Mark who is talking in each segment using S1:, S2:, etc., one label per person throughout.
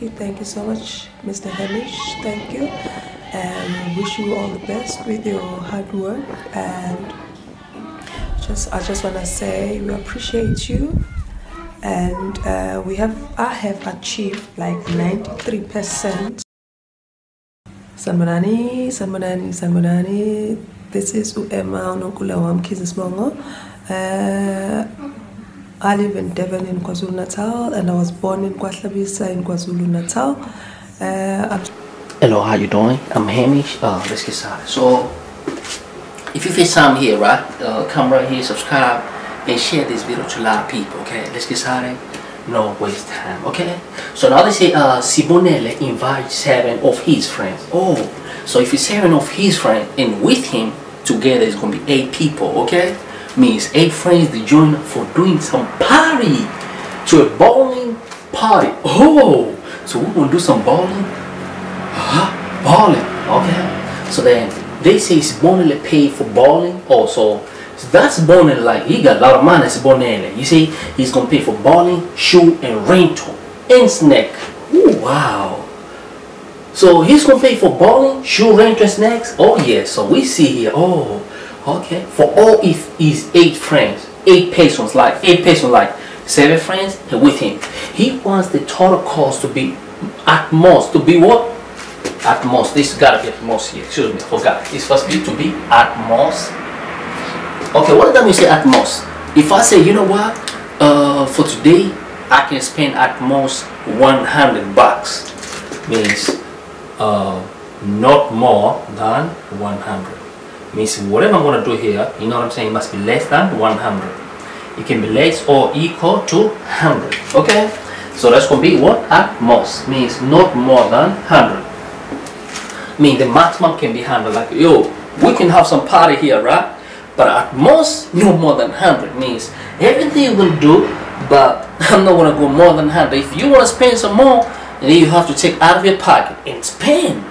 S1: Thank you so much, Mr. Hamish. Thank you, and wish you all the best with your hard work. And I just want to say we appreciate you, and I have achieved like 93%. Sanbonani. This is Emma Onokula Kizismongo. I live in Devon in KwaZulu Natal, and I was born in Kwahlabisa in KwaZulu Natal.
S2: Hello, how you doing? I'm Hamish. Let's get started. So, if you first time here, right, come right here, subscribe, and share this video to a lot of people. Okay, let's get started. No waste time. Okay. So now they say Sibonele invites 7 of his friends. Oh, so if it's 7 of his friends and with him together, it's gonna be 8 people. Okay. Means 8 friends to join for doing some party, to a bowling party. Oh, so we're gonna do some bowling. Bowling. Okay. So then they say Sibonele paid for bowling also. So that's Sibonele, like he got a lot of money. Sibonele, you see, he's gonna pay for bowling, shoe, and rental, and snack. Ooh, wow. So he's gonna pay for bowling, shoe, rental, and snacks. Oh yeah. So we see here. Oh. Okay, for all if his 8 friends, 8 persons, like 7 friends with him. He wants the total cost to be at most, to be what? At most. This gotta be at most here. Excuse me, I forgot. It's supposed to be at most. Okay, what does that mean say at most? If I say, you know what, for today I can spend at most $100, means not more than 100. Means whatever I'm going to do here, you know what I'm saying, it must be less than 100. It can be less or equal to 100. Okay, so that's going to be what? At most. Means not more than 100. Mean the maximum can be 100. Like, yo, we can have some party here, right? But at most, no more than 100. Means everything will do, but I'm not going to go more than 100. If you want to spend some more, then you have to take out of your pocket and spend.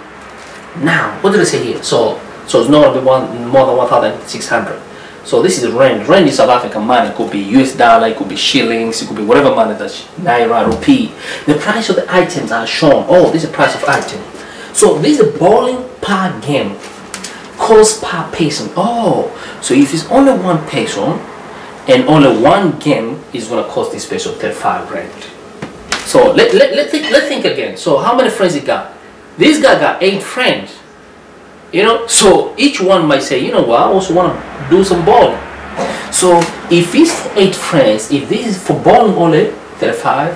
S2: Now, what did I say here? So it's not more than 1,600. So this is rand. Rand is South African money. It could be US dollar, it could be shillings, it could be whatever money that's naira, rupee. The price of the items are shown. Oh, this is the price of item. So this is bowling per game. Cost per person. Oh, so if it's only 1 person and only 1 game is gonna cost this person 35 rand. So let's think again. So how many friends he got? This guy got 8 friends. You know, so each one might say, you know what, I also want to do some bowling. So if it's for 8 friends, if this is for bowling only 35,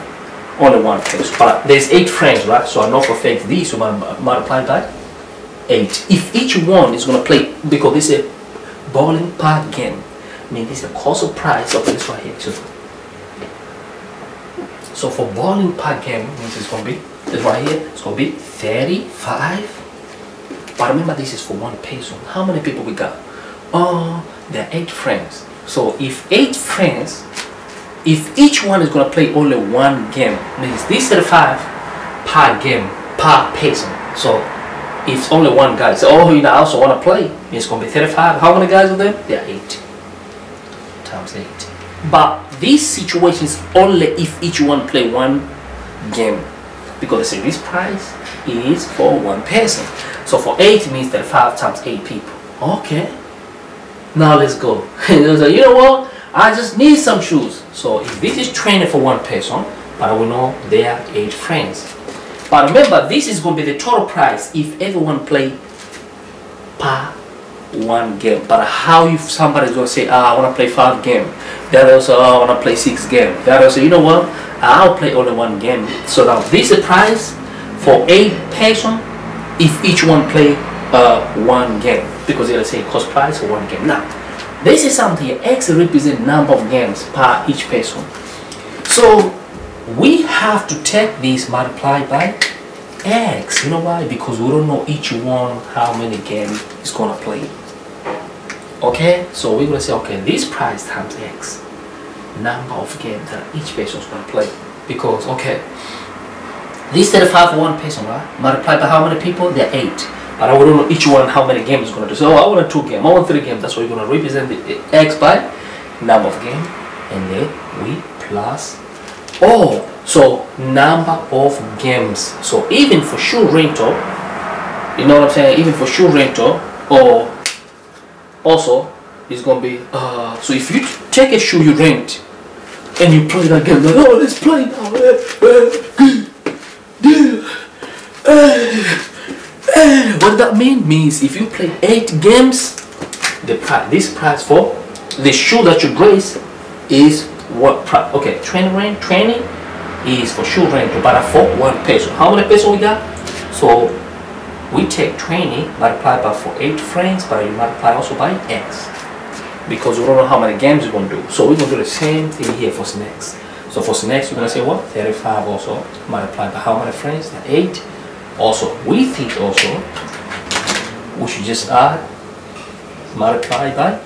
S2: only 1 person. But there's 8 friends, right? So I know for a fact these will multiply by 8. If each one is going to play, because this is a bowling per game, I mean this is the cost of price of this right here. So for bowling per game, means it's going to be this right here. It's going to be 35. But remember, this is for 1 person. How many people we got? Oh, there are 8 friends. So if 8 friends, if each one is going to play only 1 game, means this 35 per game, per person. So if only 1 guy says, oh, you know, I also want to play, it's going to be 35. How many guys are there? There are 8 times 8. But this situation is only if each one play 1 game, because they say this price is for 1 person. So for 8 means 35 times 8 people. Okay. Now let's go. So you know what? I just need some shoes. So if this is training for 1 person, but I will know there are 8 friends. But remember, this is going to be the total price if everyone play per 1 game. But how if somebody's going to say, I want to play 5 games. That also, I want to play 6 games. That also, you know what? I'll play only 1 game. So now this is the price for 8 person if each one play 1 game, because they're saying cost price for 1 game. Now this is something here. X represents number of games per each person. So we have to take this multiplied by X. You know why? Because we don't know each one how many games is gonna play. Okay, so we're gonna say, okay, this price times X, number of games that each person is gonna play. Because okay, this 35 for 1 person, right? Multiplied by how many people? There are 8. But I don't know each one how many games is going to do. So I want 2 games, I want 3 games. That's why you're going to represent the X by number of games. And then we plus. Oh, So number of games. So even for shoe rental, you know what I'm saying? Even for shoe rental, or also it's gonna be so if you take a shoe you rent and you play that game, like, oh, let's play now. What that means if you play 8 games, this price for the shoe that you grace is what price? Okay, 20 is for shoe rental, but for 1 peso. How many peso we got? So we take 20 multiplied by for 8 francs, but you multiply also by X, because we don't know how many games we're going to do. So we're going to do the same thing here for snacks. So for snacks, we're going to say what? 35 also multiplied by how many francs? 8. Also, we think also we should just add multiply by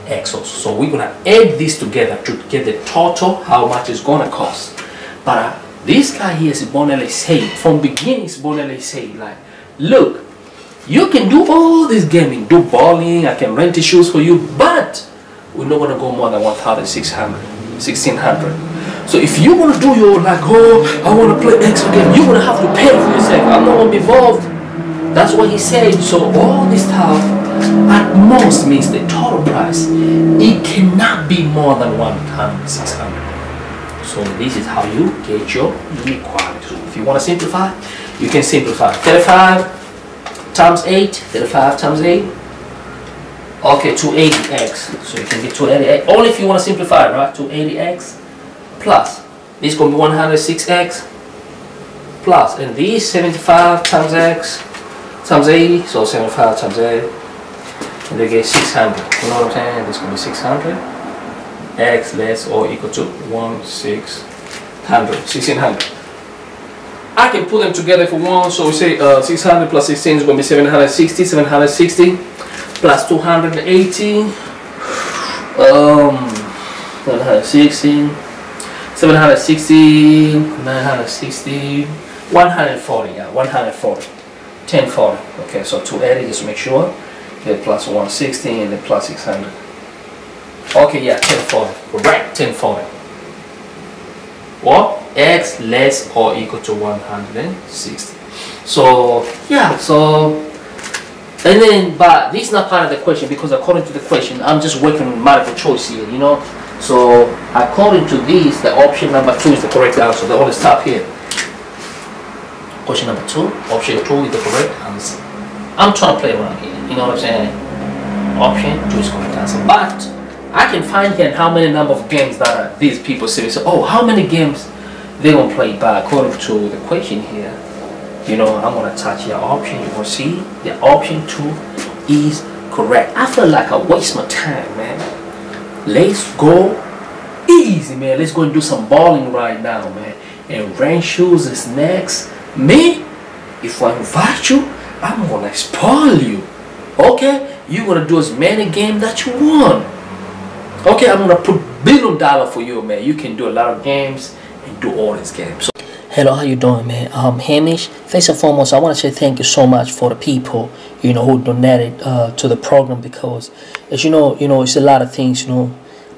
S2: X also. So we're going to add this together to get the total how much it's going to cost. But this guy here, Sibonele, say from beginning, Sibonele say like, look, you can do all this gaming, do bowling, I can rent the shoes for you, but we're not gonna go more than 1,600, 1,600. So if you wanna do your like, oh, I wanna play extra game, you're gonna have to pay for yourself. I'm not gonna be involved. That's what he said. So all this stuff at most means the total price. It cannot be more than 1,600. So this is how you get your inequality. So if you wanna simplify, you can simplify 35 times 8, 35 times 8. Okay, 280x. So you can get 280x. Only if you want to simplify, right? 280x plus. This is going to be 106x plus. And these 75 times x times 80. So 75 times 8. And they get 600. You know what I'm saying? This is going to be 600. X less or equal to 1,600. I can put them together for one, so we say 600 plus 16 is going to be 760, 760 plus 280, 760, 760, 960, 140, yeah, 140, 1040, okay, so 280 just to make sure, then plus 160 and then plus 600, okay, yeah, 1040, correct, 1040, what? X less or equal to 160. So yeah, so and then but this is not part of the question, because according to the question I'm just working on multiple choice here, you know. So according to this, the option number 2 is the correct answer. The only stop here. Question number 2, option 2 is the correct answer. I'm trying to play around here, you know what I'm saying? Option 2 is the correct answer. But I can find here how many number of games that are these people say. So oh, how many games they're gonna play. But according to the question here, you know, I'm gonna touch your option. You will see the option 2 is correct. I feel like I waste my time, man. Let's go easy, man. Let's go and do some bowling right now, man. And rent shoes is next. Me, if I invite you, I'm gonna spoil you. Okay, you're gonna do as many games that you want. Okay, I'm gonna put $1 billion for you, man. You can do a lot of games and do all these games. So, hello, how you doing, man? Hamish. First and foremost, I want to say thank you so much for the people, you know, who donated to the program, because as you know, it's a lot of things, you know,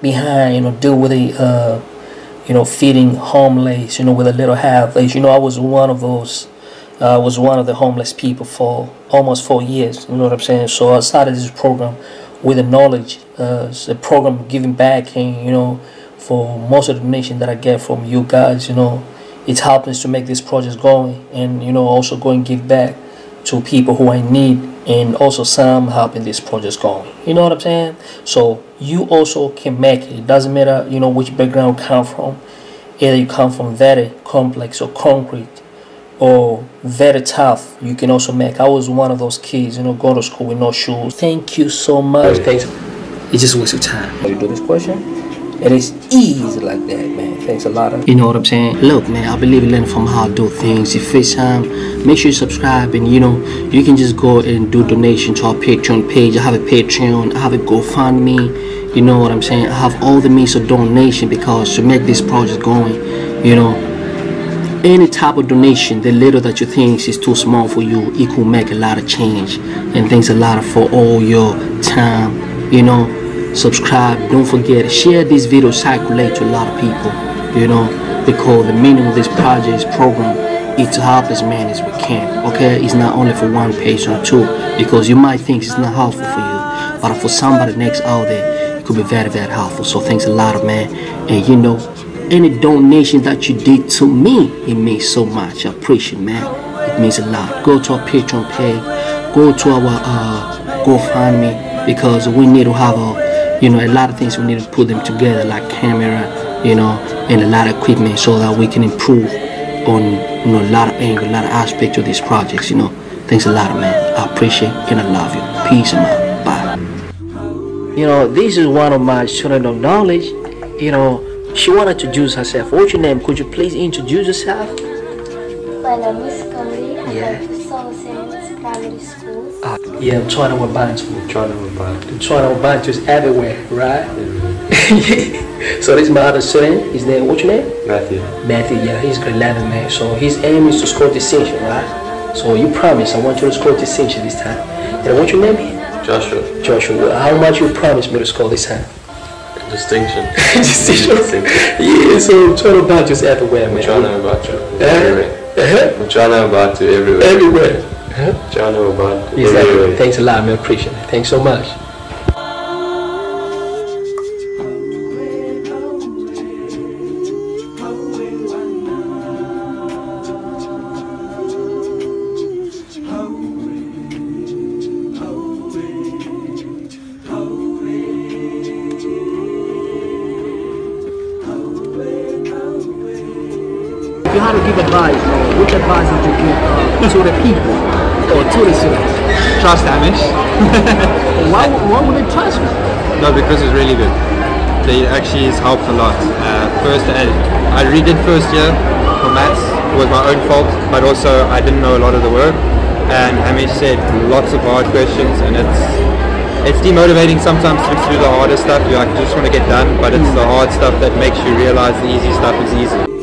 S2: behind, you know, deal with the you know, feeding homeless, you know, with a little half-age. You know, I was one of those. Was one of the homeless people for almost 4 years. You know what I'm saying? So I started this program with the knowledge, a program giving back, and you know, for most of the donation that I get from you guys, you know, it's helping us to make this project going, and you know, also go and give back to people who I need, and also some helping this project going. You know what I'm saying? So you also can make it. It doesn't matter, you know, which background you come from. Either you come from very complex or concrete, or very tough, you can also make. I was one of those kids, you know, go to school with no shoes. Thank you so much. Thanks. It's just a waste of time. You do this question, and it's easy like that, man. Thanks a lot. You know what I'm saying? Look, man, I believe in learning from how to do things. If it's make sure you subscribe, and you know, you can just go and do donation to our Patreon page. I have a Patreon, I have a GoFundMe. You know what I'm saying? I have all the means of donation, because to make this project going, you know, any type of donation, the little that you think is too small for you, it could make a lot of change. And thanks a lot for all your time. You know, subscribe, don't forget, share this video, circulate to a lot of people. You know, because the meaning of this project, this program, is to help as many as we can. Okay, it's not only for one patient or two, because you might think it's not helpful for you, but for somebody next out there, it could be very, very helpful. So thanks a lot, man. And you know, any donation that you did to me, it means so much. I appreciate it, man. It means a lot. Go to our Patreon page, go to our GoFundMe, because we need to have a lot of things. We need to put them together, like camera, and a lot of equipment, so that we can improve on a lot of angle, a lot of aspects of these projects. Thanks a lot, man. I appreciate and I love you. Peace and love. Bye. This is one of my students of knowledge. She wanted to introduce herself. What's your name? Could you please introduce yourself?
S3: My name is Kamli.
S2: Yeah.
S3: I go to Sibonele primary school.
S2: Yeah, I'm trying to Bantu. Trying to Bantu is everywhere, right? So this is my other student. His name, what's your name? Matthew, yeah, he's grade 11, man. So his aim is to score distinction, right? So you promise I want you to score distinction this time. And what's your name?
S4: Joshua.
S2: How much you promise me to score this time?
S4: Distinction.
S2: Distinction. Yeah, so I'm trying to Bantu is everywhere, man.
S4: I'm trying to Bantu everywhere. I'm trying to Bantu everywhere.
S2: Everywhere.
S4: Trying to Bantu
S2: Exactly.
S4: everywhere.
S2: Thanks a lot, man. Appreciate it. Thanks so much. If you had to give advice, which advice would you give to the people or to the students?
S5: Trust Hamish.
S2: Why would they trust me?
S5: No, because it's really good. They actually has helped a lot. I redid first year for maths. It was my own fault, but also I didn't know a lot of the work. And Hamish said lots of hard questions, and it's demotivating sometimes to look through the harder stuff. You just want to get done, but it's the hard stuff that makes you realize the easy stuff is easy.